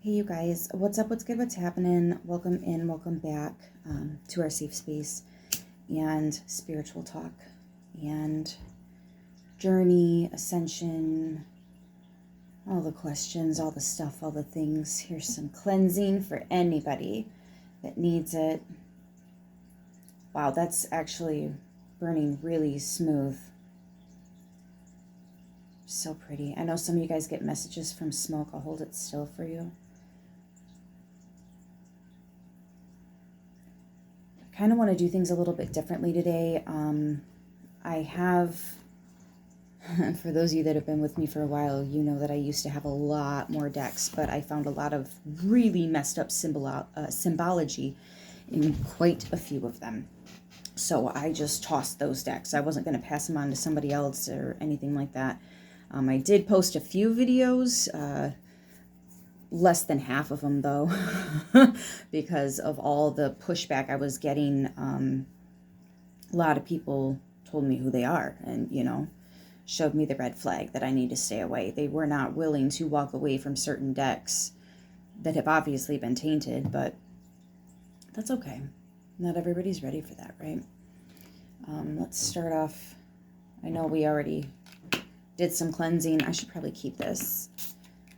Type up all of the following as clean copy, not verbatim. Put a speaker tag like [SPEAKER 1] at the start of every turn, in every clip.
[SPEAKER 1] Hey you guys, what's up, what's good, what's happening? Welcome in, welcome back to our safe space and spiritual talk and journey, ascension, all the questions, all the stuff, all the things. Here's some cleansing for anybody that needs it. Wow, that's actually burning really smooth. So pretty. I know some of you guys get messages from smoke. I'll hold it still for you. Kind of want to do things a little bit differently today. I have, for those of you that have been with me for a while, you know that I used to have a lot more decks, but I found a lot of really messed up symbology in quite a few of them. So I just tossed those decks. I wasn't going to pass them on to somebody else or anything like that. I did post a few videos, less than half of them though, because of all the pushback I was getting. A lot of people told me who they are and, you know, showed me the red flag that I need to stay away. They were not willing to walk away from certain decks that have obviously been tainted, but that's okay. Not everybody's ready for that, right? Let's start off. I know we already did some cleansing. I should probably keep this.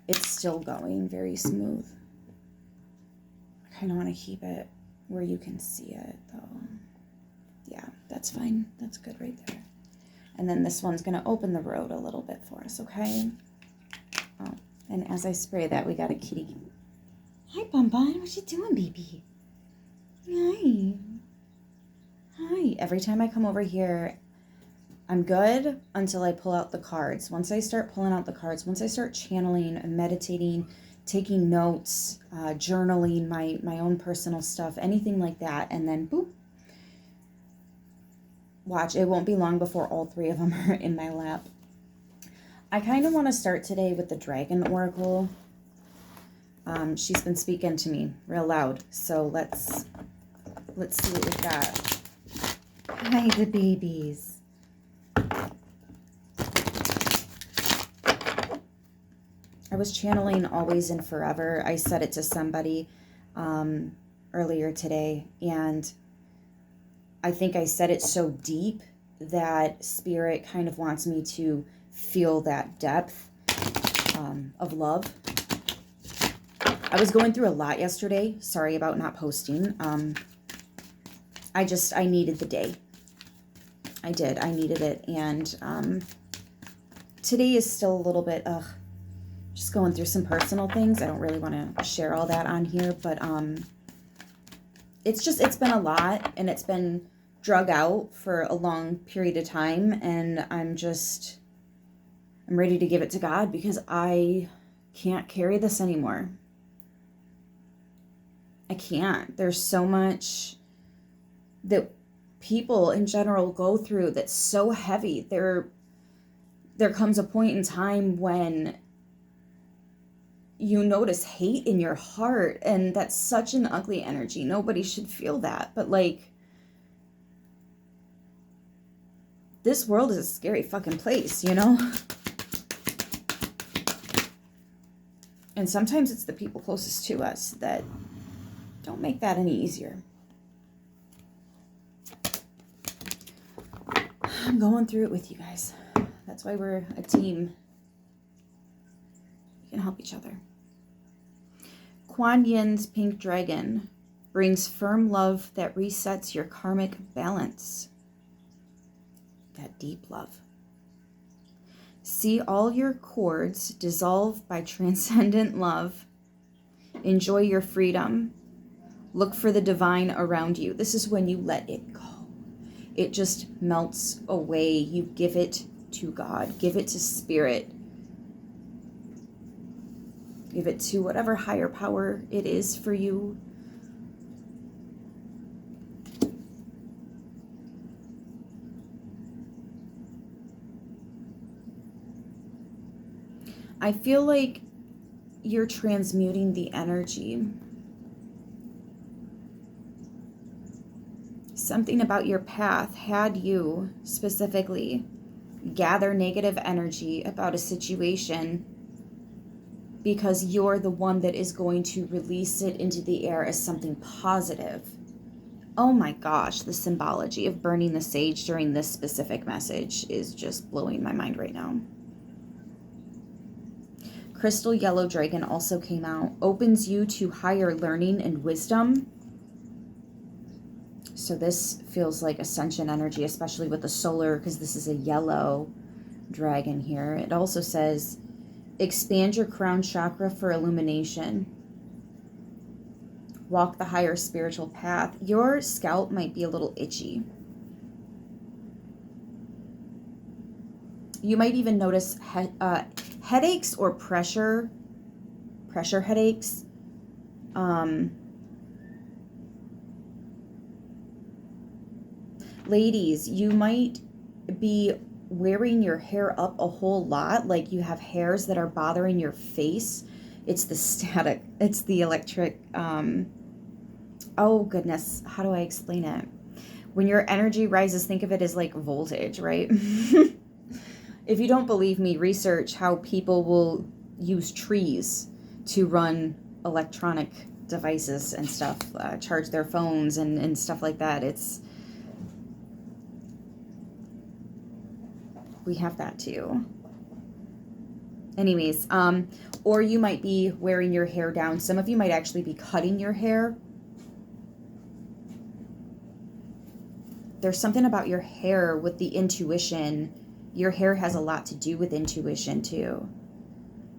[SPEAKER 1] It's still going very smooth. I kind of want to keep it where you can see it, though. Yeah, that's fine. That's good right there. And then this one's going to open the road a little bit for us, okay? Oh, and as I spray that, we got a kitty. Hi, Bun Bun. What you doing, baby? Hi. Hi. Every time I come over here, I'm good until I pull out the cards. Once I start pulling out the cards, once I start channeling and meditating, taking notes, journaling, my own personal stuff, anything like that, and then boop. Watch, it won't be long before all three of them are in my lap. I kind of want to start today with the Dragon Oracle. She's been speaking to me real loud, so let's see what we've got. Hi, the babies. I was channeling Always and Forever. I said it to somebody earlier today, and I think I said it so deep that Spirit kind of wants me to feel that depth of love. I was going through a lot yesterday. Sorry about not posting. I needed the day. I did. I needed it. And today is still a little bit, just going through some personal things. I don't really want to share all that on here, but it's been a lot, and it's been drug out for a long period of time, and I'm ready to give it to God because I can't carry this anymore. I can't. There's so much that people in general go through that's so heavy. There comes a point in time when you notice hate in your heart, and that's such an ugly energy. Nobody should feel that, but like, this world is a scary fucking place, you know? And sometimes it's the people closest to us that don't make that any easier. I'm going through it with you guys. That's why we're a team. We can help each other. Kuan Yin's Pink Dragon brings firm love that resets your karmic balance. That deep love. See all your cords dissolve by transcendent love. Enjoy your freedom. Look for the divine around you. This is when you let it go. It just melts away. You give it to God. Give it to Spirit. Give it to whatever higher power it is for you. I feel like you're transmuting the energy. Something about your path had you specifically gather negative energy about a situation because you're the one that is going to release it into the air as something positive. Oh my gosh, the symbology of burning the sage during this specific message is just blowing my mind right now. Crystal Yellow Dragon also came out. Opens you to higher learning and wisdom. So this feels like ascension energy, especially with the solar, because this is a yellow dragon here. It also says, expand your crown chakra for illumination. Walk the higher spiritual path. Your scalp might be a little itchy. You might even notice headaches or pressure headaches. Ladies, you might be wearing your hair up a whole lot, like you have hairs that are bothering your face. It's the static, it's the electric, oh goodness, how do I explain it? When your energy rises, think of it as like voltage, right? If you don't believe me, research how people will use trees to run electronic devices and stuff, charge their phones and stuff like that. We have that too. Anyways, or you might be wearing your hair down. Some of you might actually be cutting your hair. There's something about your hair with the intuition. Your hair has a lot to do with intuition too.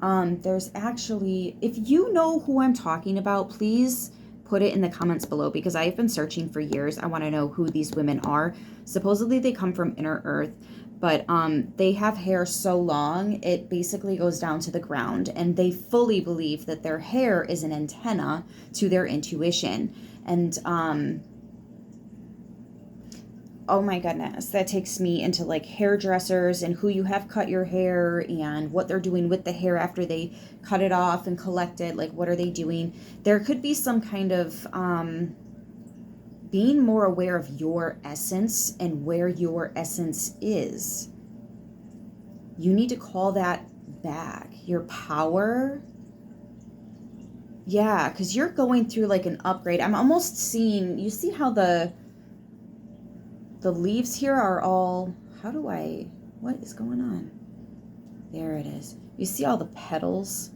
[SPEAKER 1] There's actually, if you know who I'm talking about, please put it in the comments below, because I've been searching for years. I want to know who these women are. Supposedly they come from Inner Earth, but they have hair so long, it basically goes down to the ground, and they fully believe that their hair is an antenna to their intuition. And oh my goodness, that takes me into like hairdressers and who you have cut your hair and what they're doing with the hair after they cut it off and collect it. Like, what are they doing? There could be some kind of being more aware of your essence and where your essence is. You need to call that back. Your power. Yeah, because you're going through like an upgrade. I'm almost seeing, you see how the leaves here are all, what is going on? There it is. You see all the petals?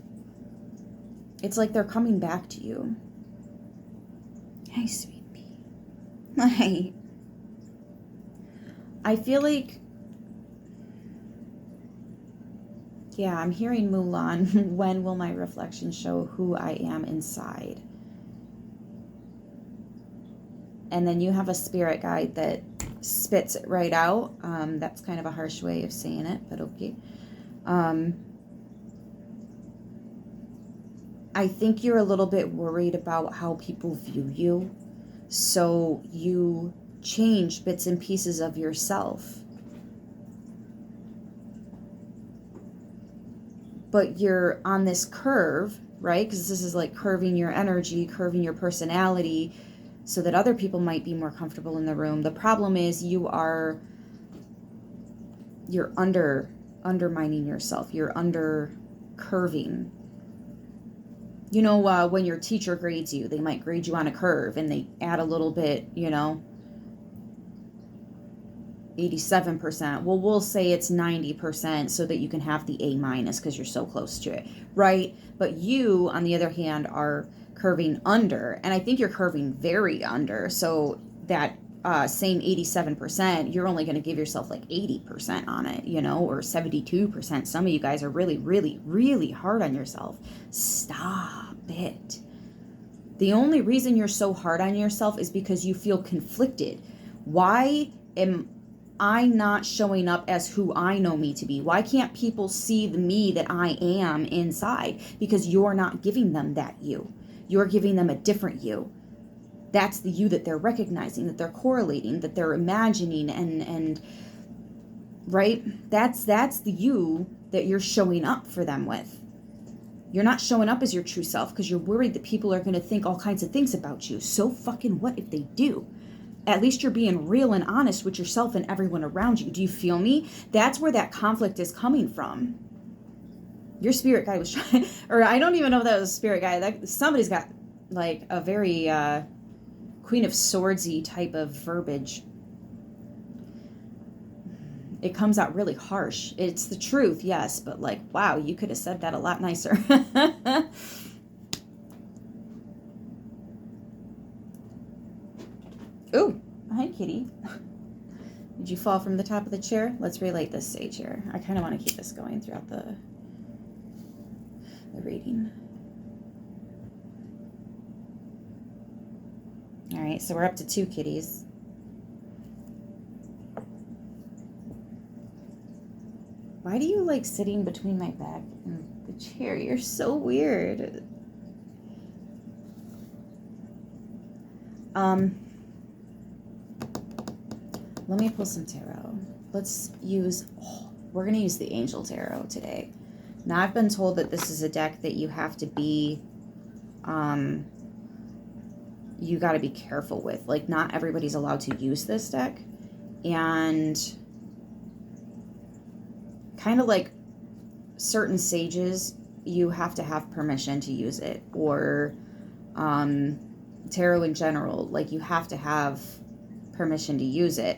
[SPEAKER 1] It's like they're coming back to you. Hi, sweet pea. Hi. I feel like, yeah, I'm hearing Mulan. When will my reflection show who I am inside? And then you have a spirit guide that spits it right out. That's kind of a harsh way of saying it, but okay. I think you're a little bit worried about how people view you. So you change bits and pieces of yourself. But you're on this curve, right? Because this is like curving your energy, curving your personality, so that other people might be more comfortable in the room. The problem is you're undermining yourself. You're under curving. You know, when your teacher grades you, they might grade you on a curve and they add a little bit, 87%. Well, we'll say it's 90% so that you can have the A- because you're so close to it, right? But you, on the other hand, are curving under, and I think you're curving very under, so that same 87%, you're only going to give yourself like 80% on it, or 72%. Some of you guys are really, really, really hard on yourself. Stop it. The only reason you're so hard on yourself is because you feel conflicted. Why am I not showing up as who I know me to be? Why can't people see the me that I am inside? Because you're not giving them that you. You're giving them a different you. That's the you that they're recognizing, that they're correlating, that they're imagining, and right? That's the you that you're showing up for them with. You're not showing up as your true self because you're worried that people are going to think all kinds of things about you. So fucking what if they do? At least you're being real and honest with yourself and everyone around you. Do you feel me? That's where that conflict is coming from. Your spirit guide was trying, or I don't even know if that was a spirit guide. That somebody's got like a very Queen of Swordsy type of verbiage. It comes out really harsh. It's the truth, yes, but like, wow, you could have said that a lot nicer. Ooh, hi, kitty. Did you fall from the top of the chair? Let's relight this sage here. I kind of want to keep this going throughout the reading. All right, so we're up to 2 kitties. Why do you like sitting between my back and the chair? You're so weird. Let me pull some tarot. Let's use, we're going to use the Angel Tarot today. Now, I've been told that this is a deck that you have to be, you got to be careful with. Like, not everybody's allowed to use this deck. And kind of like certain sages, you have to have permission to use it. Or tarot in general, like you have to have permission to use it.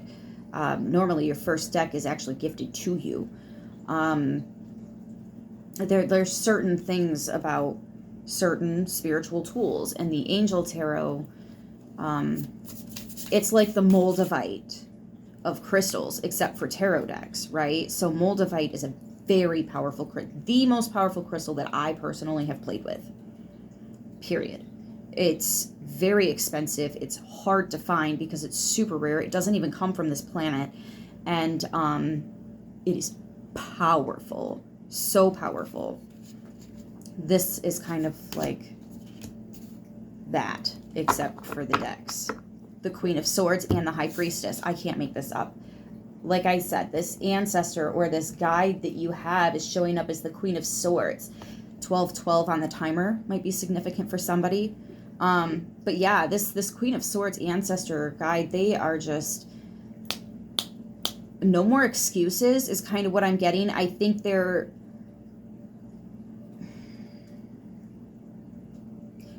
[SPEAKER 1] Normally your first deck is actually gifted to you. There's certain things about certain spiritual tools, and the Angel Tarot, it's like the Moldavite of crystals, except for tarot decks, right? So Moldavite is a very powerful, the most powerful crystal that I personally have played with, period. It's very expensive. It's hard to find because it's super rare. It doesn't even come from this planet. And it is powerful. So powerful. This is kind of like that, except for the decks. The Queen of Swords and the High Priestess. I can't make this up. Like I said, this ancestor or this guide that you have is showing up as the Queen of Swords. 1212 on the timer might be significant for somebody. But yeah, this Queen of Swords ancestor guide, they are just no more excuses is kind of what I'm getting. I think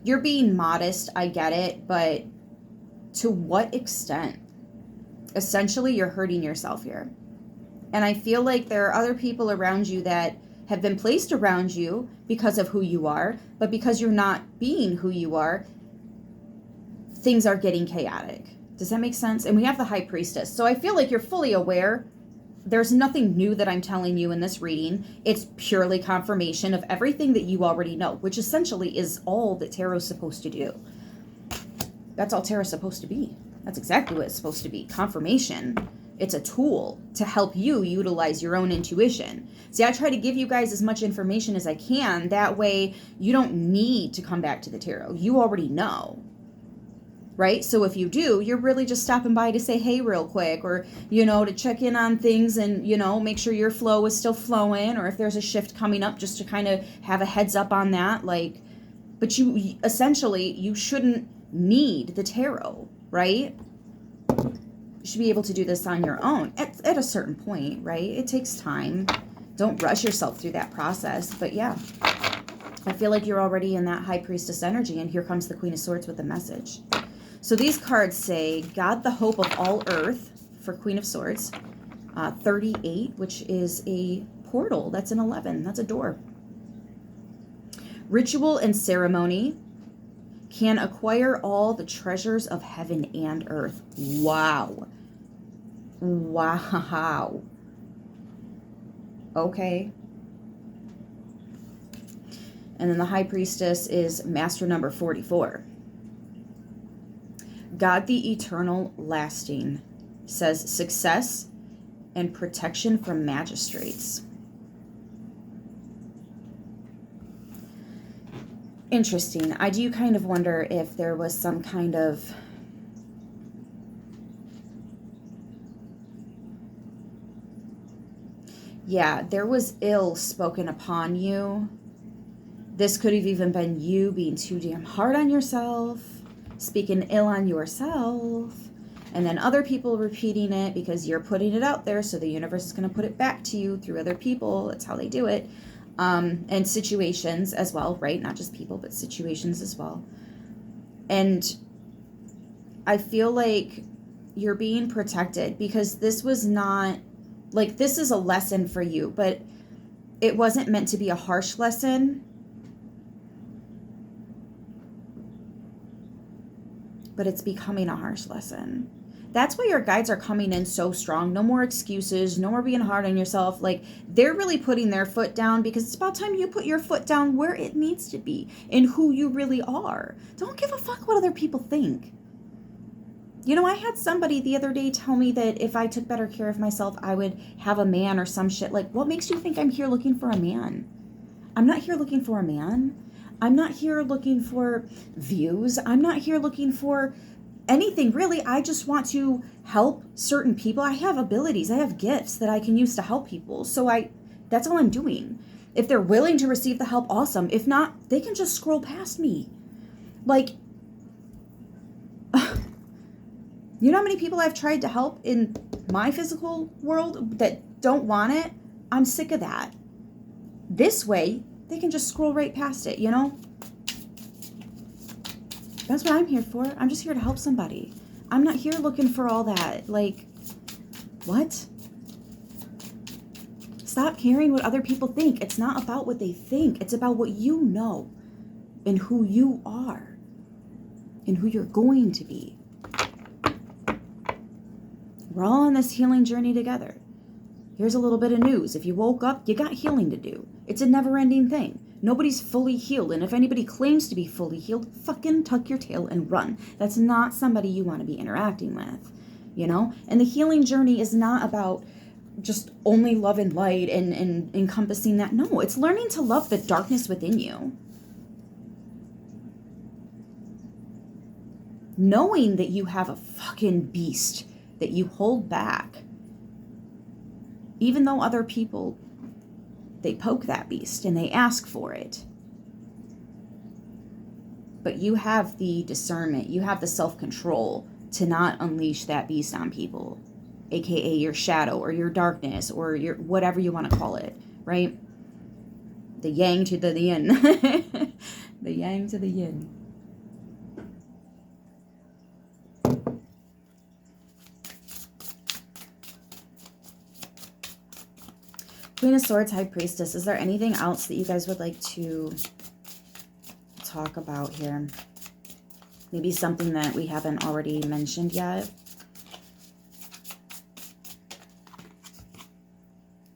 [SPEAKER 1] you're being modest, I get it, but to what extent? Essentially, you're hurting yourself here. And I feel like there are other people around you that have been placed around you because of who you are, but because you're not being who you are, things are getting chaotic. Does that make sense? And we have the High Priestess. So I feel like you're fully aware. There's nothing new that I'm telling you in this reading. It's purely confirmation of everything that you already know, which essentially is all that tarot's supposed to do. That's all tarot's supposed to be. That's exactly what it's supposed to be. Confirmation. It's a tool to help you utilize your own intuition. See, I try to give you guys as much information as I can. That way you don't need to come back to the tarot. You already know. Right? So if you do, you're really just stopping by to say hey real quick, or, to check in on things and, make sure your flow is still flowing, or if there's a shift coming up, just to kind of have a heads up on that. But you essentially, you shouldn't need the tarot, right? You should be able to do this on your own at a certain point, right? It takes time. Don't rush yourself through that process. But yeah, I feel like you're already in that High Priestess energy, and here comes the Queen of Swords with a message. So these cards say, God, the hope of all earth, for Queen of Swords. 38, which is a portal. That's an 11. That's a door. Ritual and ceremony can acquire all the treasures of heaven and earth. Wow. Wow. Okay. And then the High Priestess is master number 44. God the eternal lasting says success and protection from magistrates. Interesting. I do kind of wonder if there was some kind of there was ill spoken upon you. This could have even been you being too damn hard on yourself, speaking ill on yourself, and then other people repeating it because you're putting it out there, so the universe is going to put it back to you through other people. That's how they do it. And situations as well, right? Not just people, but situations as well. And I feel like you're being protected because this was not, like, this is a lesson for you, but it wasn't meant to be a harsh lesson. But it's becoming a harsh lesson. That's why your guides are coming in so strong. No more excuses, no more being hard on yourself. Like, they're really putting their foot down because it's about time you put your foot down where it needs to be and who you really are. Don't give a fuck what other people think. You know, I had somebody the other day tell me that if I took better care of myself, I would have a man or some shit. Like, what makes you think I'm here looking for a man? I'm not here looking for a man. I'm not here looking for views. I'm not here looking for anything, really. I just want to help certain people. I have abilities. I have gifts that I can use to help people. So that's all I'm doing. If they're willing to receive the help, awesome. If not, they can just scroll past me. Like, you know how many people I've tried to help in my physical world that don't want it? I'm sick of that. This way, they can just scroll right past it, you know? That's what I'm here for. I'm just here to help somebody. I'm not here looking for all that. Like, what? Stop caring what other people think. It's not about what they think. It's about what you know and who you are and who you're going to be. We're all on this healing journey together. Here's a little bit of news. If you woke up, you got healing to do. It's a never-ending thing. Nobody's fully healed, and if anybody claims to be fully healed, fucking tuck your tail and run. That's not somebody you want to be interacting with, you know? And the healing journey is not about just only love and light and encompassing that. No, it's learning to love the darkness within you. Knowing that you have a fucking beast that you hold back. Even though other people, they poke that beast and they ask for it. But you have the discernment, you have the self-control to not unleash that beast on people, aka your shadow or your darkness or your whatever you want to call it, right? The yang to the yin. The yang to the yin. Queen of Swords, High Priestess. Is there anything else that you guys would like to talk about here? Maybe something that we haven't already mentioned yet.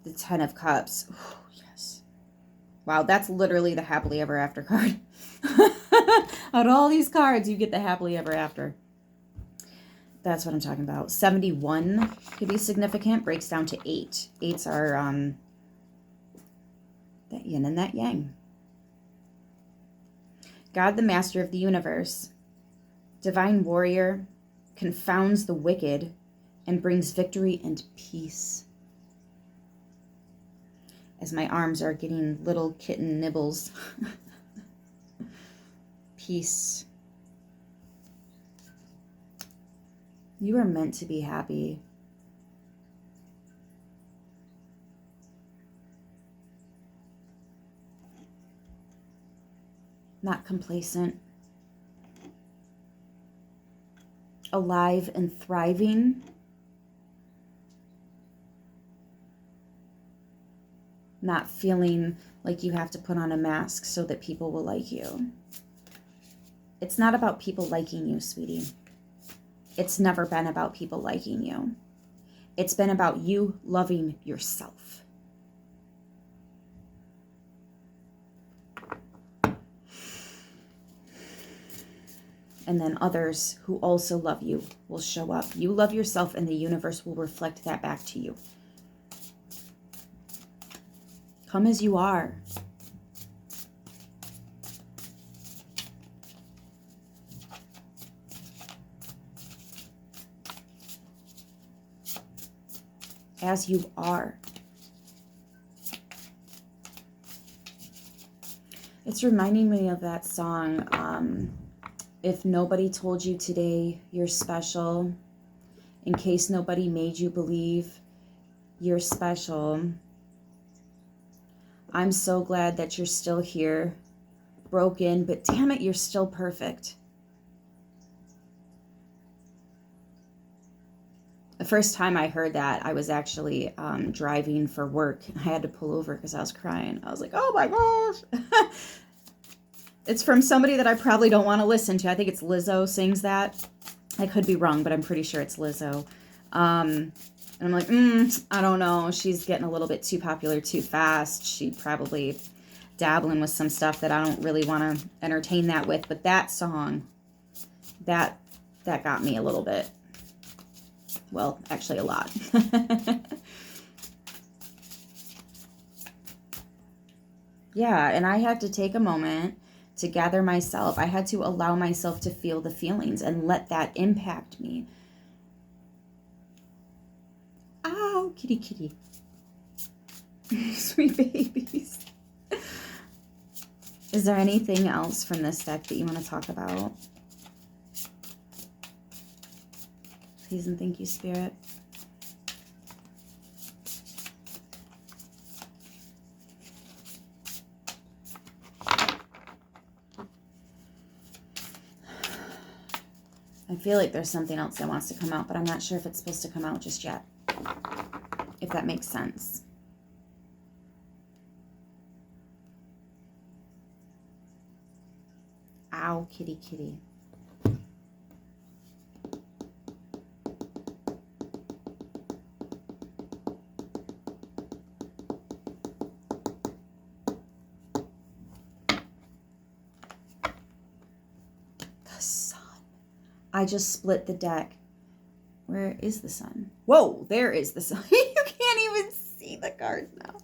[SPEAKER 1] The Ten of Cups. Ooh, yes. Wow, that's literally the happily ever after card. Out of all these cards, you get the happily ever after. That's what I'm talking about. 71 could be significant. Breaks down to 8. 8s are that yin and that yang. God, the master of the universe, divine warrior, confounds the wicked and brings victory and peace. As my arms are getting little kitten nibbles. Peace. You are meant to be happy. Not complacent. Alive and thriving. Not feeling like you have to put on a mask so that people will like you. It's not about people liking you, sweetie. It's never been about people liking you. It's been about you loving yourself. And then others who also love you will show up. You love yourself and the universe will reflect that back to you. Come as you are. As you are. It's reminding me of that song, If Nobody Told You Today You're Special, in case nobody made you believe you're special, I'm so glad that you're still here, broken, but damn it, you're still perfect. The first time I heard that, I was actually driving for work. I had to pull over because I was crying. I was like, oh my gosh. It's from somebody that I probably don't want to listen to. I think it's Lizzo sings that. I could be wrong, but I'm pretty sure it's Lizzo. And I'm like, I don't know. She's getting a little bit too popular too fast. She probably dabbling with some stuff that I don't really want to entertain that with. But that song, that got me a little bit. Well, actually a lot. Yeah, and I had to take a moment to gather myself. I had to allow myself to feel the feelings and let that impact me. Ow, kitty, kitty. Sweet babies. Is there anything else from this deck that you want to talk about? Please and thank you, Spirit. I feel like there's something else that wants to come out, but I'm not sure if it's supposed to come out just yet. If that makes sense. Ow, kitty, kitty. The sun. I just split the deck. Where is the sun? Whoa, there is the sun. You can't even see the card now.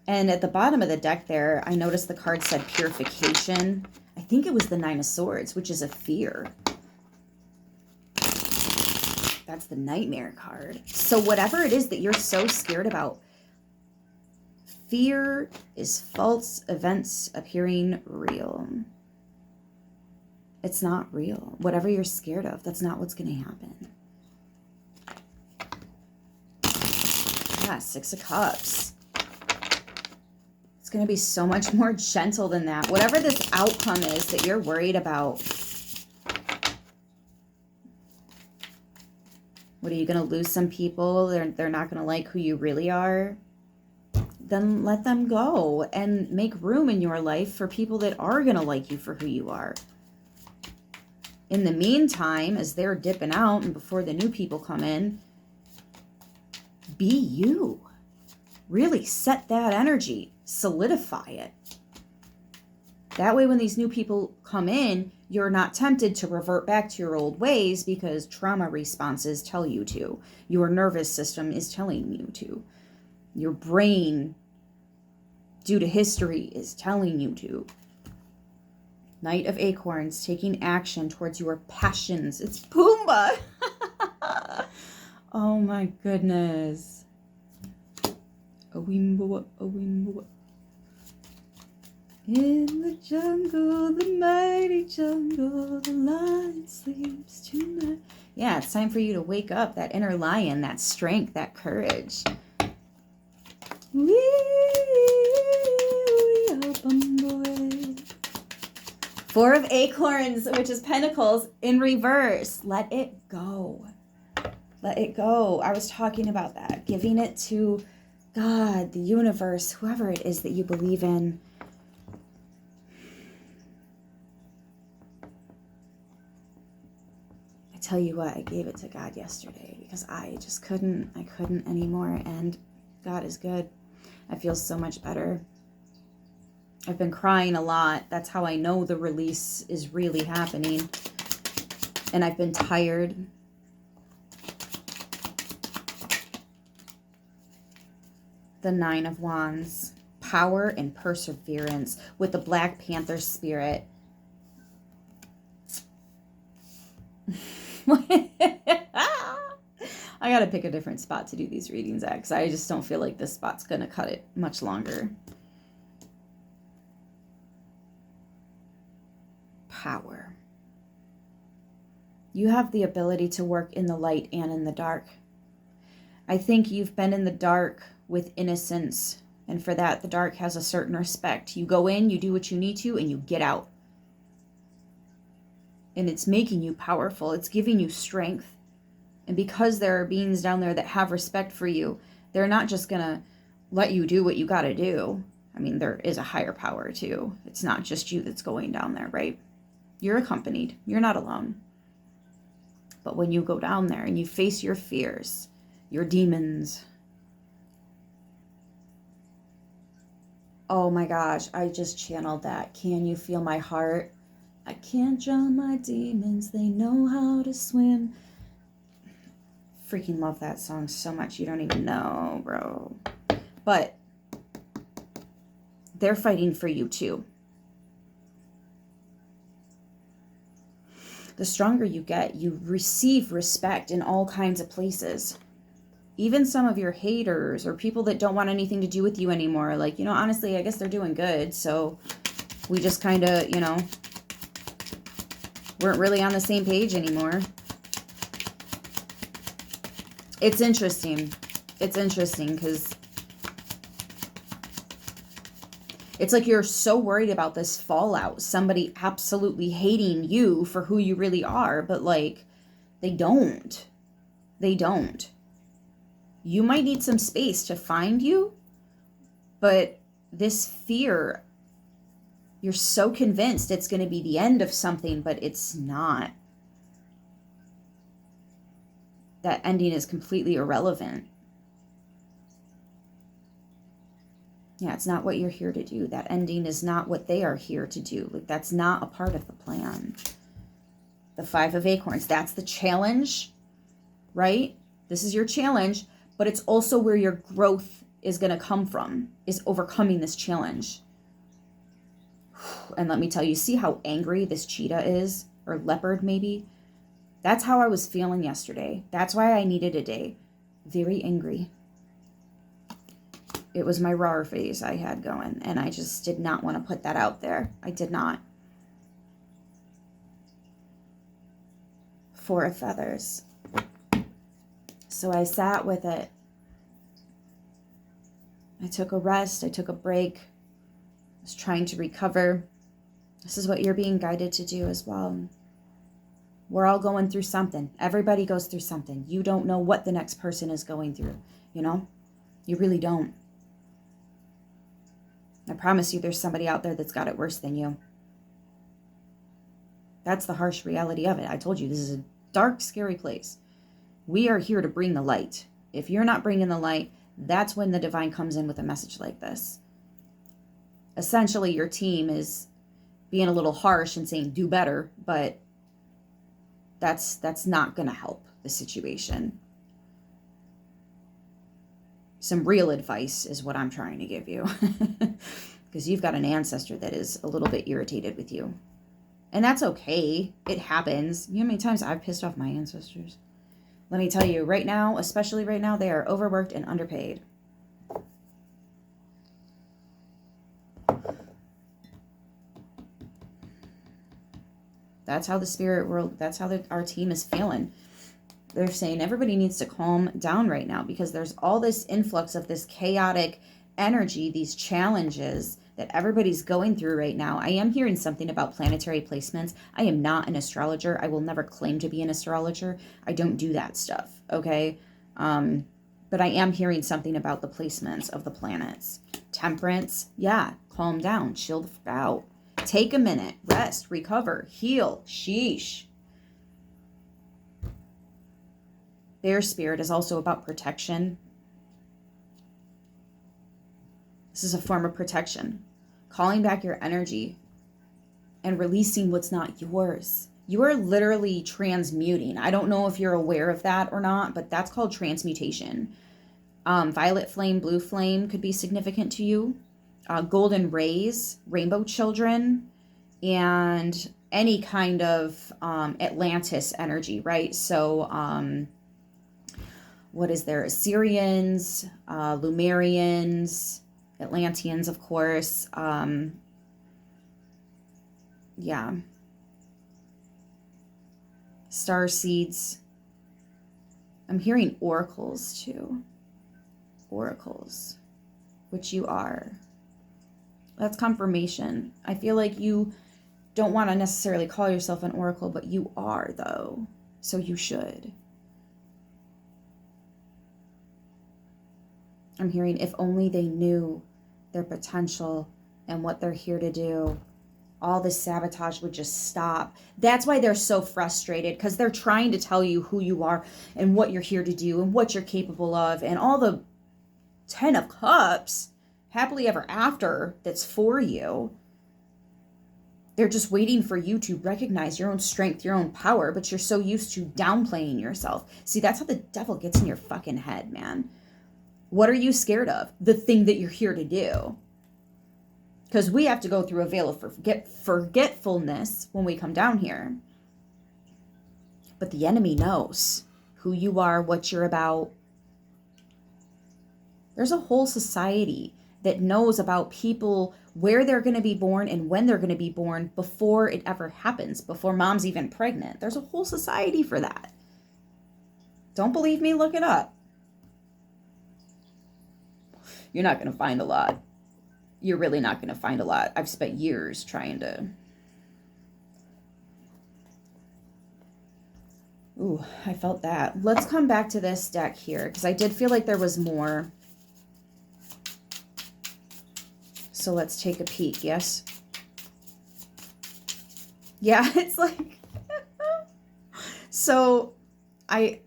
[SPEAKER 1] And at the bottom of the deck there, I noticed the card said purification. I think it was the Nine of Swords, which is a fear. That's the nightmare card. So whatever it is that you're so scared about, fear is false events appearing real. It's not real. Whatever you're scared of, that's not what's going to happen. Yeah, Six of Cups. It's going to be so much more gentle than that. Whatever this outcome is that you're worried about. What, are you going to lose some people? They're not going to like who you really are? Then let them go and make room in your life for people that are going to like you for who you are. In the meantime, as they're dipping out and before the new people come in, be you. Really set that energy. Solidify it. That way when these new people come in, you're not tempted to revert back to your old ways because trauma responses tell you to. Your nervous system is telling you to. Your brain, due to history, is telling you to. Knight of Acorns, taking action towards your passions. It's Pumbaa. Oh my goodness. Awimboa, awimboa. In the jungle, the mighty jungle, the lion sleeps tonight. Yeah, it's time for you to wake up. That inner lion, that strength, that courage. Four of Acorns, which is Pentacles, in reverse. Let it go. Let it go. I was talking about that. Giving it to God, the universe, whoever it is that you believe in. I tell you what, I gave it to God yesterday because I just couldn't anymore, and God is good. I feel so much better. I've been crying a lot. That's how I know the release is really happening. And I've been tired. The Nine of Wands. Power and perseverance with the Black Panther spirit. I gotta pick a different spot to do these readings at because I just don't feel like this spot's gonna cut it much longer. Power. You have the ability to work in the light and in the dark. I think you've been in the dark with innocence. And for that, the dark has a certain respect. You go in, you do what you need to, and you get out. And it's making you powerful. It's giving you strength. And because there are beings down there that have respect for you, they're not just going to let you do what you got to do. I mean, there is a higher power too. It's not just you that's going down there, right? You're accompanied. You're not alone. But when you go down there and you face your fears, your demons. Oh my gosh, I just channeled that. Can you feel my heart? I can't drown my demons. They know how to swim. Freaking love that song so much. You don't even know, bro. But they're fighting for you too. The stronger you get, you receive respect in all kinds of places. Even some of your haters or people that don't want anything to do with you anymore. Like, honestly, I guess they're doing good. So we just kind of, weren't really on the same page anymore. It's interesting. It's interesting because it's like you're so worried about this fallout, somebody absolutely hating you for who you really are, but like they don't. They don't. You might need some space to find you, but this fear, you're so convinced it's going to be the end of something, but it's not. That ending is completely irrelevant. Yeah, it's not what you're here to do. That ending is not what they are here to do. Like, that's not a part of the plan. The 5 of Acorns, that's the challenge, right? This is your challenge, but it's also where your growth is going to come from, is overcoming this challenge. And let me tell you, see how angry this cheetah is, or leopard maybe? That's how I was feeling yesterday. That's why I needed a day. Very angry. It was my raw phase I had going, and I just did not want to put that out there. I did not. 4 of feathers. So I sat with it. I took a rest. I took a break. I was trying to recover. This is what you're being guided to do as well. We're all going through something. Everybody goes through something. You don't know what the next person is going through, You really don't. I promise you there's somebody out there that's got it worse than you. That's the harsh reality of it. I told you, this is a dark, scary place. We are here to bring the light. If you're not bringing the light, that's when the divine comes in with a message like this. Essentially, your team is being a little harsh and saying, do better, but that's not going to help the situation. Some real advice is what I'm trying to give you. Because you've got an ancestor that is a little bit irritated with you. And that's okay. It happens. You know how many times I've pissed off my ancestors? Let me tell you, right now, especially right now, they are overworked and underpaid. That's how the spirit world, that's how our team is feeling. They're saying everybody needs to calm down right now because there's all this influx of this chaotic energy, these challenges that everybody's going through right now. I am hearing something about planetary placements. I am not an astrologer. I will never claim to be an astrologer. I don't do that stuff, okay? But I am hearing something about the placements of the planets. Temperance, yeah, calm down, chill the f out. Take a minute, rest, recover, heal, sheesh. Bear spirit is also about protection. This is a form of protection. Calling back your energy and releasing what's not yours. You are literally transmuting. I don't know if you're aware of that or not, but that's called transmutation. Violet flame, blue flame could be significant to you. Golden rays, rainbow children, and any kind of Atlantis energy, right? So what is there? Assyrians, Lumerians, Atlanteans, of course. Yeah. Starseeds. I'm hearing oracles too. oracles, which you are. That's confirmation. I feel like you don't want to necessarily call yourself an oracle, but you are, though. So you should. I'm hearing if only they knew their potential and what they're here to do, all this sabotage would just stop. That's why they're so frustrated, because they're trying to tell you who you are and what you're here to do and what you're capable of, and all the 10 of Cups, happily ever after, that's for you. They're just waiting for you to recognize your own strength, your own power, but you're so used to downplaying yourself. See, that's how the devil gets in your fucking head, man. What are you scared of? The thing that you're here to do. Because we have to go through a veil of forgetfulness when we come down here. But the enemy knows who you are, what you're about. There's a whole society that knows about people, where they're going to be born and when they're going to be born before it ever happens, before mom's even pregnant. There's a whole society for that. Don't believe me? Look it up. You're not going to find a lot. You're really not going to find a lot. I've spent years trying to... Ooh, I felt that. Let's come back to this deck here, because I did feel like there was more. So let's take a peek, yes? Yeah, it's like... So I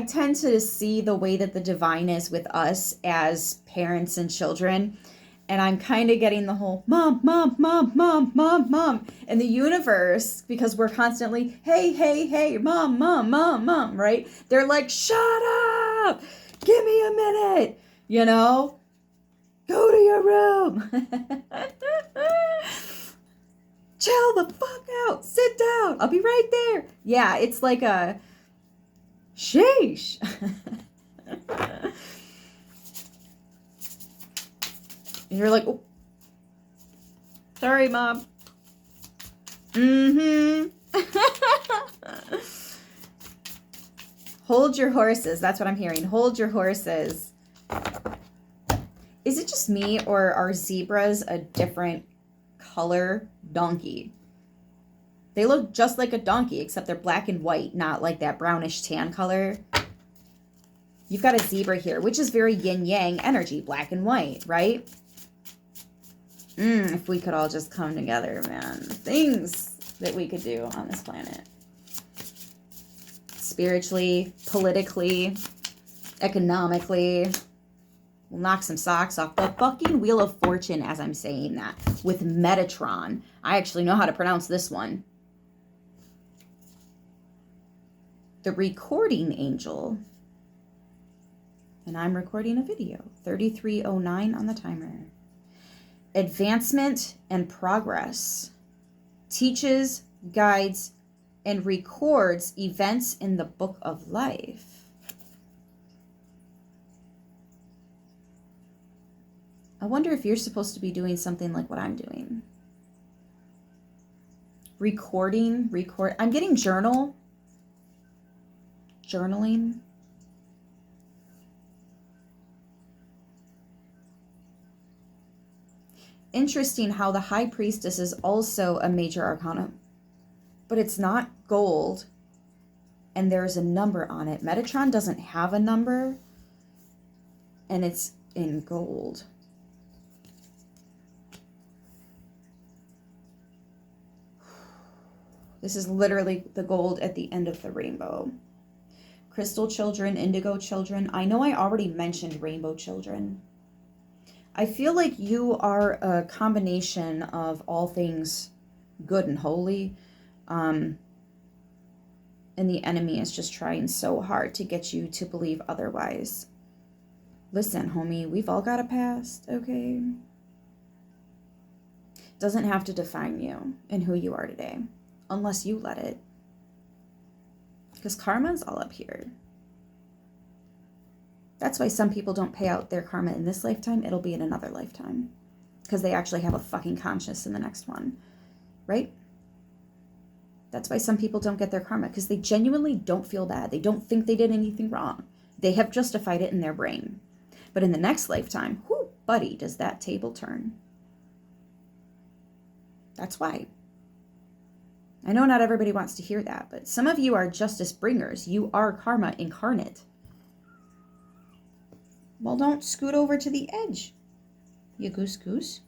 [SPEAKER 1] tend to see the way that the divine is with us as parents and children. And I'm kind of getting the whole mom, mom, mom, mom, mom, mom in the universe, because we're constantly, hey, hey, hey, mom, mom, mom, mom, right? They're like, shut up, give me a minute, you know, go to your room, chill the fuck out, sit down, I'll be right there. Yeah, it's like a sheesh. And you're like, oh, sorry, Mom. Hold your horses. That's what I'm hearing. Hold your horses. Is it just me, or are zebras a different color donkey? They look just like a donkey, except they're black and white, not like that brownish tan color. You've got a zebra here, which is very yin-yang energy, black and white, right? If we could all just come together, man. Things that we could do on this planet. Spiritually, politically, economically. We'll knock some socks off the fucking Wheel of Fortune as I'm saying that. With Metatron. I actually know how to pronounce this one. The recording angel. And I'm recording a video. 33:09 on the timer. Advancement and progress. Teaches, guides, and records events in the book of life. I wonder if you're supposed to be doing something like what I'm doing. I'm getting journaling. Interesting how the High Priestess is also a major arcana, but it's not gold, and there's a number on it. Metatron doesn't have a number, and it's in gold. This is literally the gold at the end of the rainbow. Crystal children, indigo children. I know I already mentioned rainbow children. I feel like you are a combination of all things good and holy. And the enemy is just trying so hard to get you to believe otherwise. Listen, homie, we've all got a past, okay? Doesn't have to define you and who you are today, unless you let it. Because karma's all up here. That's why some people don't pay out their karma in this lifetime. It'll be in another lifetime. Because they actually have a fucking conscience in the next one. Right? That's why some people don't get their karma. Because they genuinely don't feel bad. They don't think they did anything wrong. They have justified it in their brain. But in the next lifetime, whoo, buddy, does that table turn. That's why. I know not everybody wants to hear that, but some of you are justice bringers. You are karma incarnate. Well, don't scoot over to the edge, you goose goose.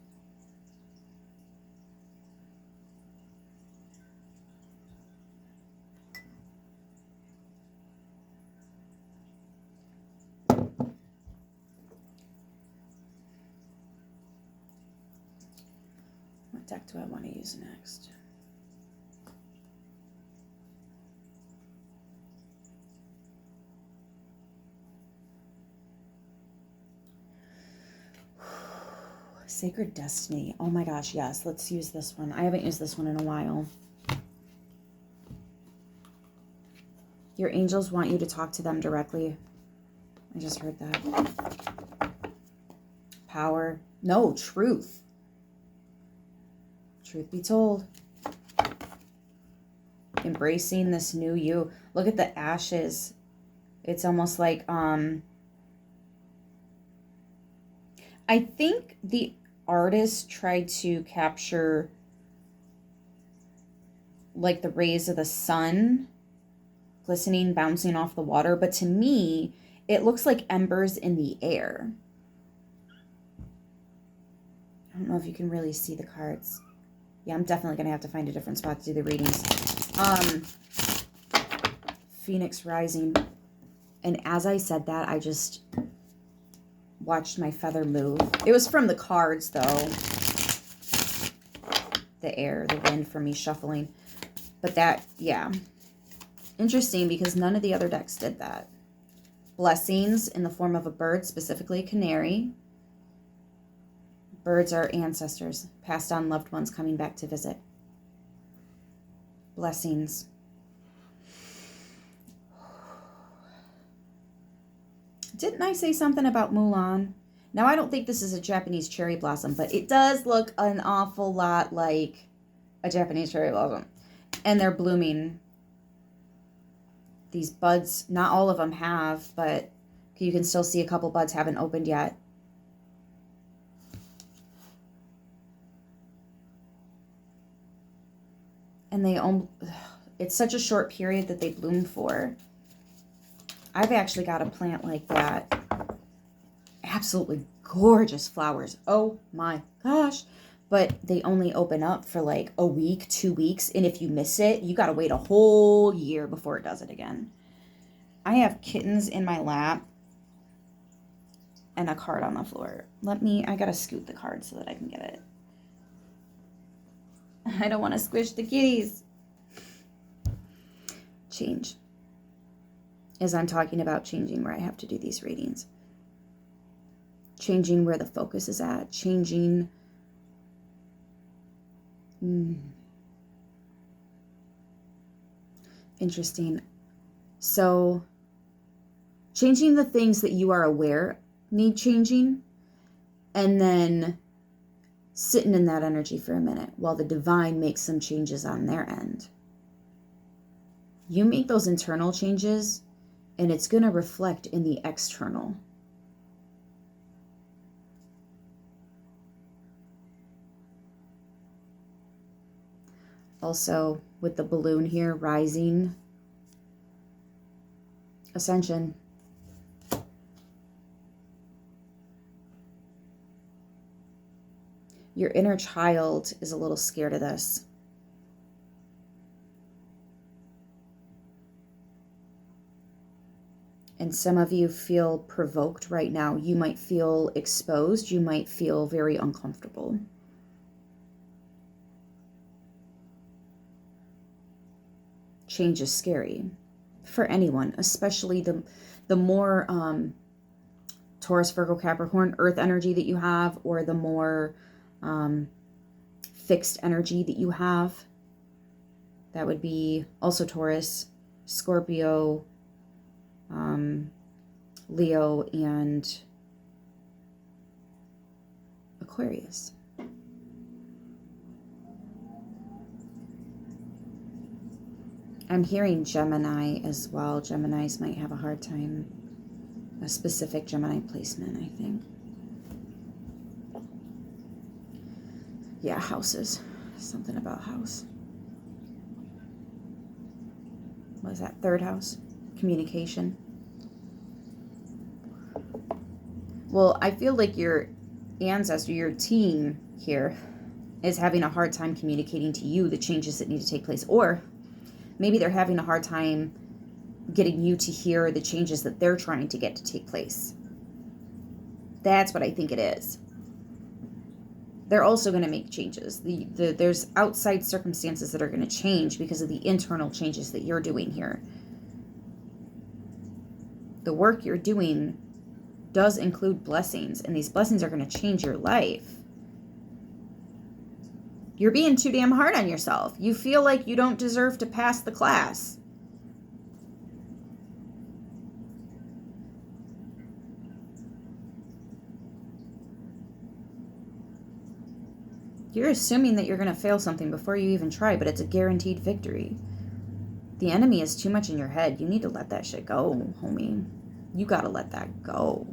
[SPEAKER 1] What deck do I want to use next? Sacred Destiny. Oh my gosh, yes. Let's use this one. I haven't used this one in a while. Your angels want you to talk to them directly. I just heard that. Power. No, truth. Truth be told. Embracing this new you. Look at the ashes. It's almost like, I think the artist tried to capture like the rays of the sun glistening, bouncing off the water, but to me it looks like embers in the air. I don't know if you can really see the cards. Yeah, I'm definitely gonna have to find a different spot to do the readings. Phoenix rising, and as I said that, I just watched my feather move. It was from the cards, though. The air, the wind for me shuffling. But that, yeah. Interesting, because none of the other decks did that. Blessings in the form of a bird, specifically a canary. Birds are ancestors, passed on loved ones coming back to visit. Blessings. Didn't I say something about Mulan? Now, I don't think this is a Japanese cherry blossom, but it does look an awful lot like a Japanese cherry blossom. And they're blooming. These buds, not all of them have, but you can still see a couple buds haven't opened yet. And it's such a short period that they bloom for. I've actually got a plant like that. Absolutely gorgeous flowers. Oh my gosh. But they only open up for like a week, 2 weeks. And if you miss it, you got to wait a whole year before it does it again. I have kittens in my lap and a card on the floor. I got to scoot the card so that I can get it. I don't want to squish the kitties. Change. As I'm talking about changing where I have to do these readings. Changing where the focus is at. Changing. Interesting. So, changing the things that you are aware need changing. And then sitting in that energy for a minute while the divine makes some changes on their end. You make those internal changes, and it's going to reflect in the external. Also, with the balloon here, rising, ascension. Your inner child is a little scared of this. And some of you feel provoked right now. You might feel exposed. You might feel very uncomfortable. Change is scary for anyone, especially the more Taurus, Virgo, Capricorn, earth energy that you have, or the more fixed energy that you have. That would be also Taurus, Scorpio, Leo, and Aquarius. I'm hearing Gemini as well. Geminis might have a hard time. a specific Gemini placement, I think. Yeah, houses. Something about house. What is that? Third house? Communication. Well, I feel like your ancestor, your team here, is having a hard time communicating to you the changes that need to take place. Or maybe they're having a hard time getting you to hear the changes that they're trying to get to take place. That's what I think it is. They're also going to make changes. There's outside circumstances that are going to change because of the internal changes that you're doing here. The work you're doing does include blessings, and these blessings are going to change your life. You're being too damn hard on yourself. You feel like you don't deserve to pass the class. You're assuming that you're going to fail something before you even try, but it's a guaranteed victory. The enemy is too much in your head. You need to let that shit go, homie. You got to let that go.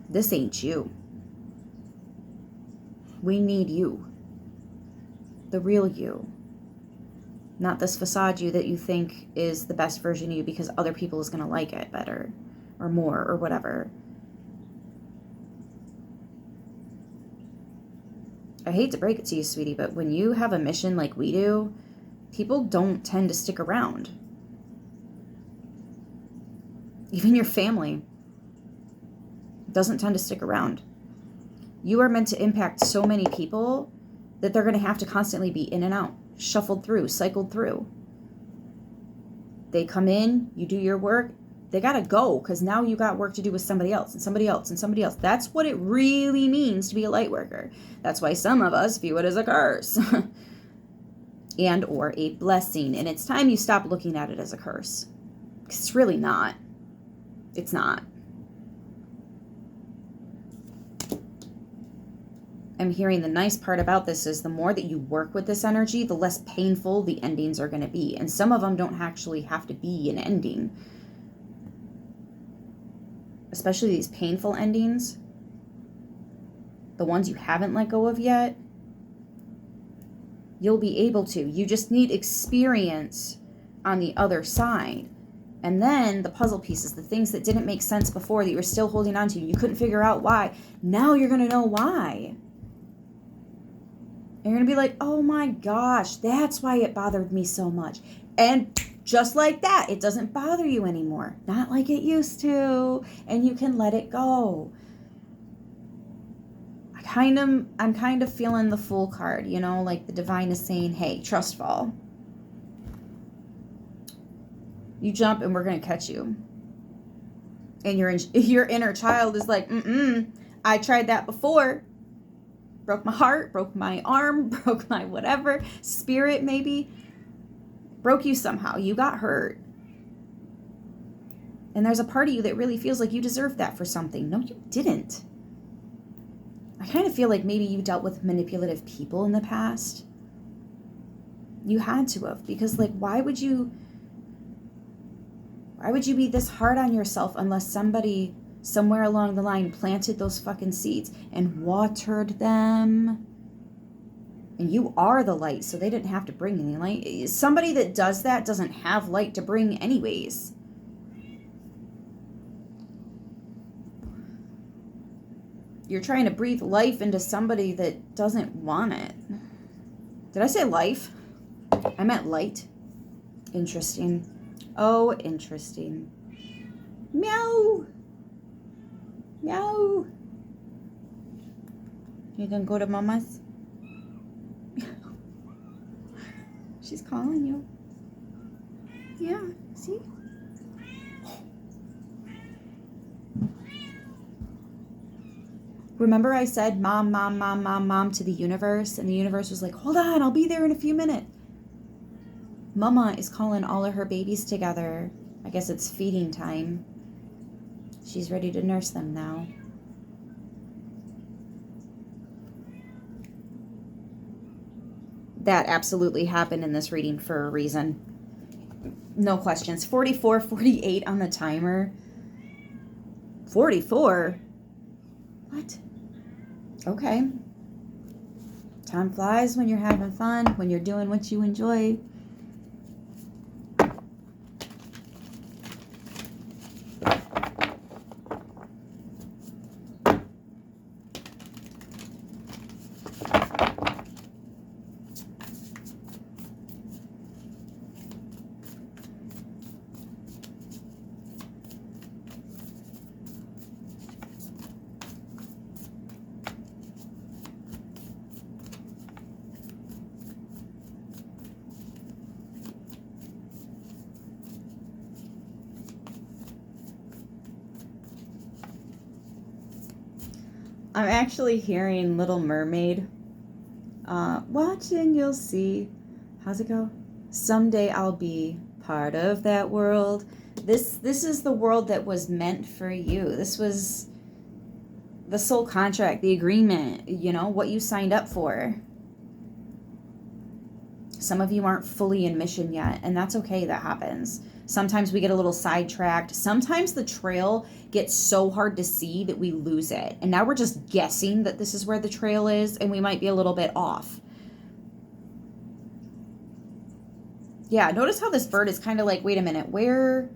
[SPEAKER 1] This ain't you. We need you. The real you. Not this facade you that you think is the best version of you because other people is going to like it better or more or whatever. I hate to break it to you, sweetie, but when you have a mission like we do, people don't tend to stick around. Even your family doesn't tend to stick around. You are meant to impact so many people that they're going to have to constantly be in and out, shuffled through, cycled through. They come in, you do your work, they got to go because now you got work to do with somebody else and somebody else and somebody else. That's what it really means to be a light worker. That's why some of us view it as a curse and or a blessing. And it's time you stop looking at it as a curse. Because it's really not. It's not. I'm hearing the nice part about this is the more that you work with this energy, the less painful the endings are going to be. And some of them don't actually have to be an ending. Especially these painful endings. The ones you haven't let go of yet. You'll be able to. You just need experience on the other side. And then the puzzle pieces, the things that didn't make sense before that you were still holding on to, you couldn't figure out why. Now you're going to know why. And you're going to be like, oh my gosh, that's why it bothered me so much. And just like that, it doesn't bother you anymore. Not like it used to. And you can let it go. I'm kind of feeling the Fool card, you know, like the divine is saying, hey, trust fall. You jump and we're going to catch you. And your inner child is like, I tried that before. Broke my heart, broke my arm, broke my whatever. Spirit, maybe. Broke you somehow. You got hurt. And there's a part of you that really feels like you deserved that for something. No, you didn't. I kind of feel like maybe you dealt with manipulative people in the past. You had to have. Because, like, why would you be this hard on yourself unless somebody somewhere along the line planted those fucking seeds and watered them? And you are the light, so they didn't have to bring any light. Somebody that does that doesn't have light to bring anyways. You're trying to breathe life into somebody that doesn't want it. Did I say life? I meant light. Interesting. Oh, interesting. Meow. Meow. You gonna go to mama's? She's calling you. Yeah, see? Remember I said mom, mom, mom, mom, mom to the universe? And the universe was like, hold on, I'll be there in a few minutes. Mama is calling all of her babies together. I guess it's feeding time. She's ready to nurse them now. That absolutely happened in this reading for a reason. No questions. 44, 48 on the timer. 44? What? Okay. Time flies when you're having fun, when you're doing what you enjoy. I'm actually hearing Little Mermaid. Watch and you'll see. How's it go? Someday I'll be part of that world. This is the world that was meant for you. This was the soul contract, the agreement, you know, what you signed up for. Some of you aren't fully in mission yet, and that's okay. That happens. Sometimes we get a little sidetracked. Sometimes the trail gets so hard to see that we lose it. And now we're just guessing that this is where the trail is, and we might be a little bit off. Yeah, notice how this bird is kind of like, wait a minute, where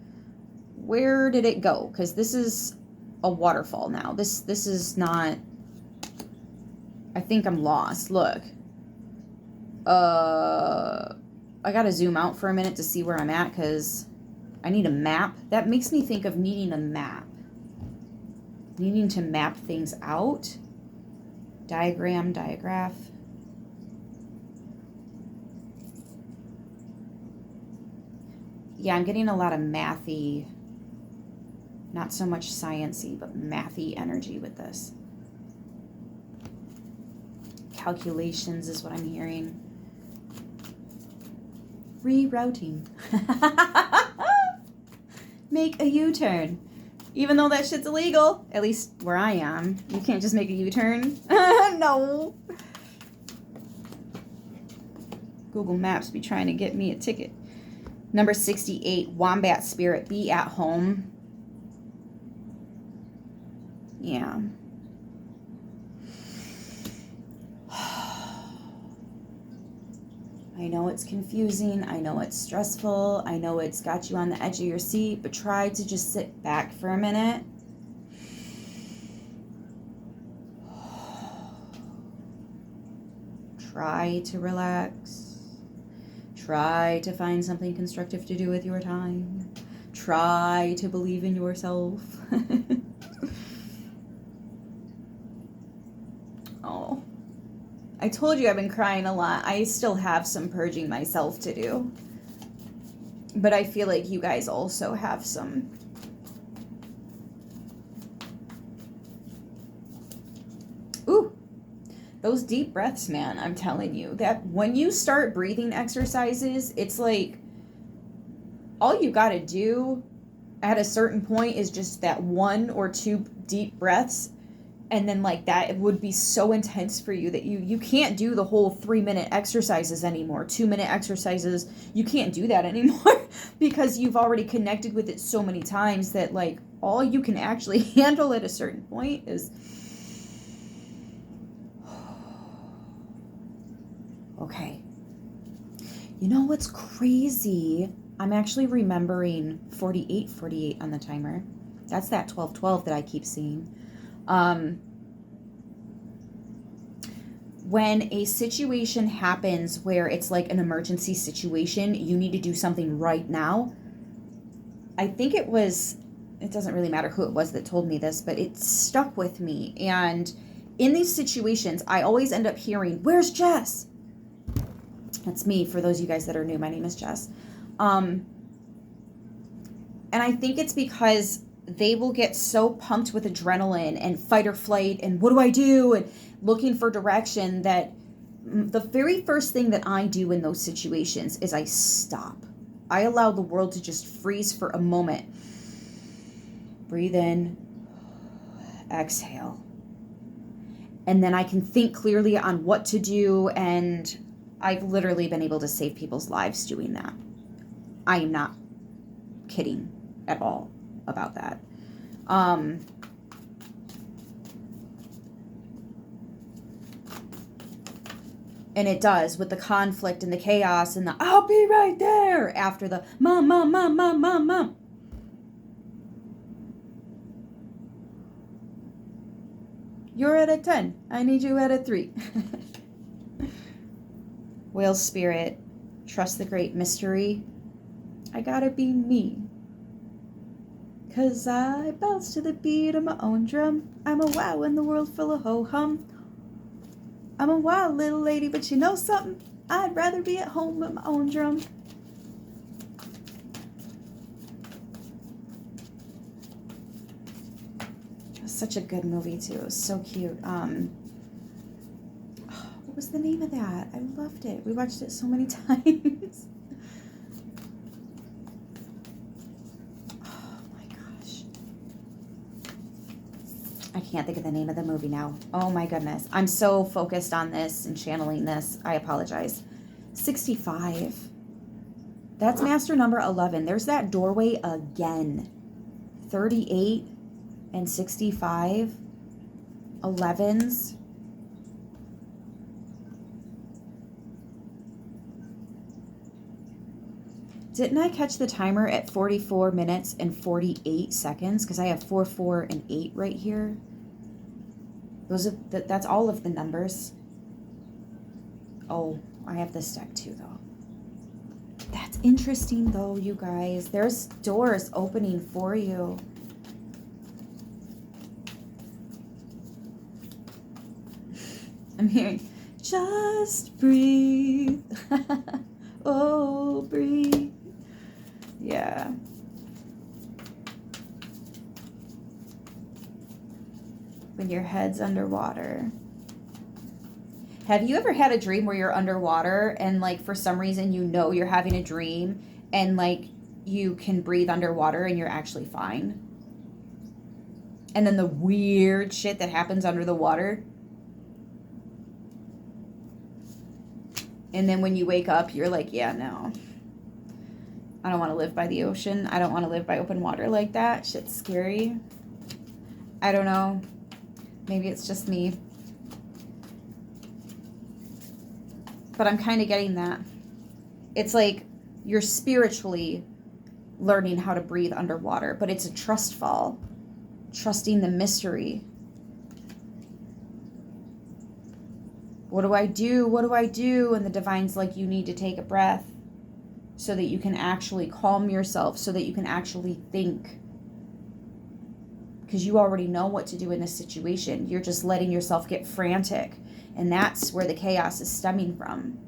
[SPEAKER 1] did it go? Because this is a waterfall now. This is not, I think I'm lost. Look. I gotta zoom out for a minute to see where I'm at because I need a map. That makes me think of needing a map. Needing to map things out. Diagram, diagraph. Yeah, I'm getting a lot of mathy, not so much sciencey, but mathy energy with this. Calculations is what I'm hearing. Rerouting. Make a U-turn. Even though that shit's illegal, at least where I am. You can't just make a U-turn. No. Google Maps be trying to get me a ticket. Number 68, Wombat Spirit, be at home. Yeah. I know it's confusing. I know it's stressful. I know it's got you on the edge of your seat, but try to just sit back for a minute. Try to relax. Try to find something constructive to do with your time. Try to believe in yourself. Oh. I told you I've been crying a lot. I still have some purging myself to do. But I feel like you guys also have some. Ooh. Those deep breaths, man, I'm telling you. That when you start breathing exercises, it's like all you got to do at a certain point is just that 1 or 2 deep breaths. And then like that, it would be so intense for you that you can't do the whole 3-minute exercises anymore, 2-minute exercises. You can't do that anymore because you've already connected with it so many times that like all you can actually handle at a certain point is, okay. You know what's crazy? I'm actually remembering 48 on the timer. That's that 12 that I keep seeing. When a situation happens where it's like an emergency situation, you need to do something right now. I think it doesn't really matter who it was that told me this, but it stuck with me. And in these situations, I always end up hearing, "Where's Jess?" That's me, for those of you guys that are new. My name is Jess. And I think it's because they will get so pumped with adrenaline and fight or flight and what do I do and looking for direction that the very first thing that I do in those situations is I stop. I allow the world to just freeze for a moment. Breathe in, exhale. And then I can think clearly on what to do, and I've literally been able to save people's lives doing that. I am not kidding at all about that. And it does, with the conflict and the chaos and the I'll be right there after the mom, mom, mom, mom, mom, mom. You're at a 10. I need you at a 3. Whale spirit, trust the great mystery. I gotta be me. 'Cause I bounce to the beat of my own drum. I'm a wow in the world full of ho-hum. I'm a wild little lady, but you know something? I'd rather be at home with my own drum. It was such a good movie, too. It was so cute. What was the name of that? I loved it. We watched it so many times. Oh, my gosh. I can't think of the name of the movie now. Oh, my goodness. I'm so focused on this and channeling this. I apologize. 65. That's master number 11. There's that doorway again. 38 and 65. 11s. Didn't I catch the timer at 44 minutes and 48 seconds? Because I have 4, 4, and 8 right here. Those are that's all of the numbers. Oh, I have this deck too, though. That's interesting, though, you guys. There's doors opening for you. I'm hearing, just breathe. Oh, breathe. Yeah. When your head's underwater. Have you ever had a dream where you're underwater and, like, for some reason you know you're having a dream and, like, you can breathe underwater and you're actually fine? And then the weird shit that happens under the water. And then when you wake up, you're like, yeah, no. I don't want to live by the ocean. I don't want to live by open water like that. Shit's scary. I don't know. Maybe it's just me. But I'm kind of getting that. It's like you're spiritually learning how to breathe underwater, but it's a trust fall. Trusting the mystery. What do I do? What do I do? And the divine's like, you need to take a breath so that you can actually calm yourself, so that you can actually think. Because you already know what to do in this situation. You're just letting yourself get frantic. And that's where the chaos is stemming from.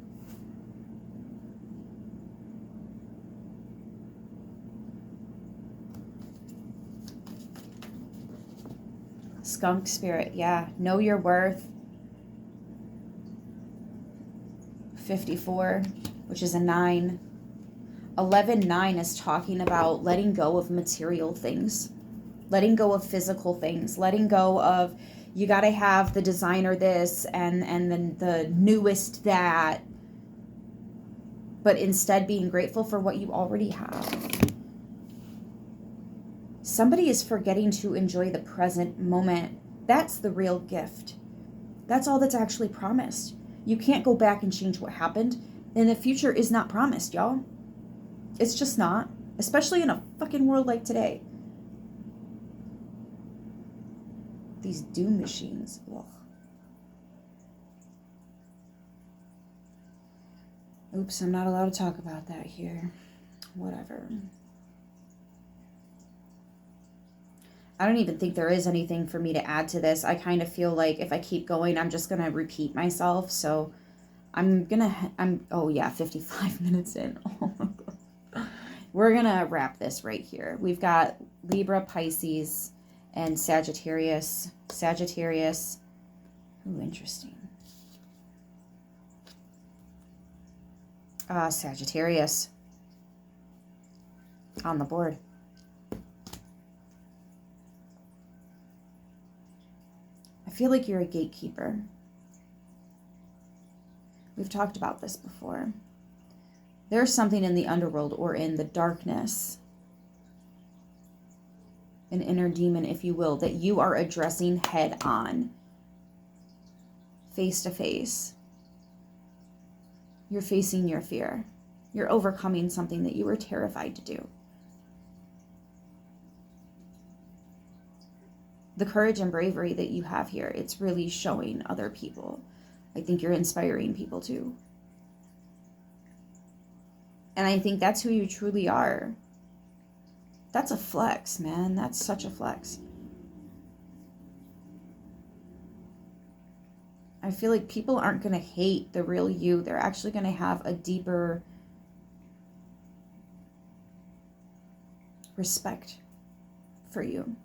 [SPEAKER 1] Skunk spirit, yeah. Know your worth. 54, which is a 9. 11-9 is talking about letting go of material things. Letting go of physical things. Letting go of, you got to have the designer this and then the newest that. But instead being grateful for what you already have. Somebody is forgetting to enjoy the present moment. That's the real gift. That's all that's actually promised. You can't go back and change what happened. And the future is not promised, y'all. It's just not. Especially in a fucking world like today. These doom machines. Ugh. Oops, I'm not allowed to talk about that here. Whatever. I don't even think there is anything for me to add to this. I kind of feel like if I keep going, I'm just going to repeat myself. So oh yeah, 55 minutes in. Oh my God. We're going to wrap this right here. We've got Libra, Pisces, and Sagittarius. Ooh, interesting. Sagittarius on the board. I feel like you're a gatekeeper. We've talked about this before. There's something in the underworld or in the darkness an inner demon, if you will, that you are addressing head on, face to face. You're facing your fear. You're overcoming something that you were terrified to do. The courage and bravery that you have here, it's really showing other people. I think you're inspiring people too. And I think that's who you truly are. That's a flex, man. That's such a flex. I feel like people aren't going to hate the real you. They're actually going to have a deeper respect for you.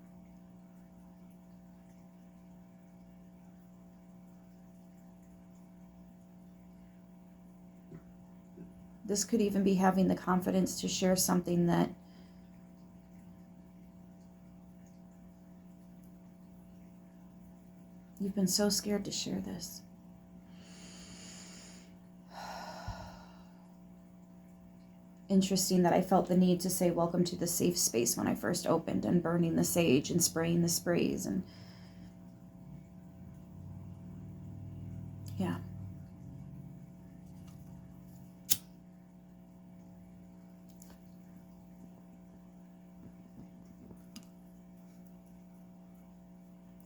[SPEAKER 1] This could even be having the confidence to share something that you've been so scared to share this. Interesting that I felt the need to say welcome to the safe space when I first opened, and burning the sage and spraying the sprays, and yeah.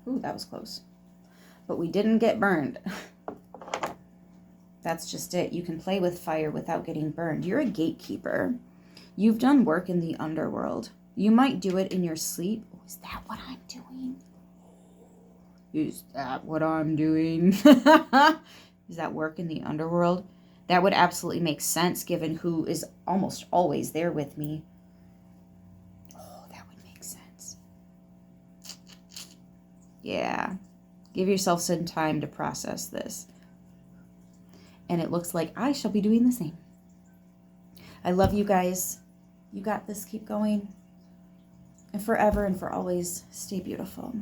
[SPEAKER 1] Ooh, that was close. But we didn't get burned. That's just it. You can play with fire without getting burned. You're a gatekeeper. You've done work in the underworld. You might do it in your sleep. Oh, is that what I'm doing? Is that what I'm doing? Is that work in the underworld? That would absolutely make sense given who is almost always there with me. Oh, that would make sense. Yeah. Give yourself some time to process this. And it looks like I shall be doing the same. I love you guys. You got this. Keep going. And forever and for always, stay beautiful.